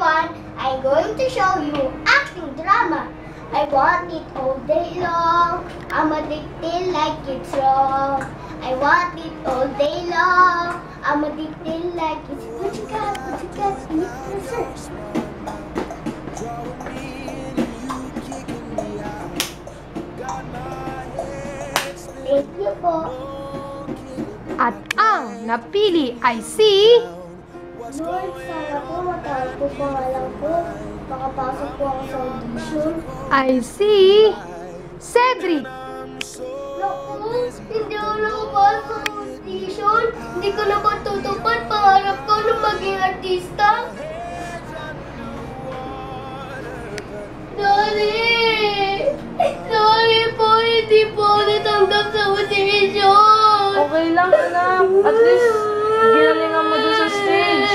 everyone, I'm going to show you acting drama. I want it all day long. I'm addicted like it's wrong. I want it all day long. I'm addicted like it's what you got, listen. Thank you po. At ang napili ay si... Lord, sana po matawag po pangalan ko. Makapasok po ako sa audition. ay si... Cedric. Naku, hindi ako nakapasok sa audition. Hindi ko na matutupad pangarap ko na maging artista. Sorry po, hindi po natanggap sa audition. Okay lang, anak. At least, ginalingan mo doon sa stage.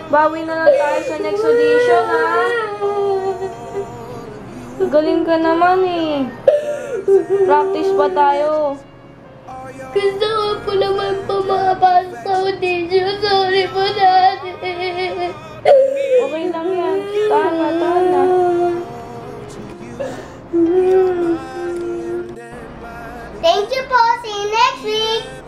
Bawi na lang tayo sa next audition, ha? Galing ka naman, eh. Practice pa tayo. Gusto ko po naman pumapasok sa audition. Sorry po, Daddy. Okay lang yan. Tahan na. Thank you po. See you next week.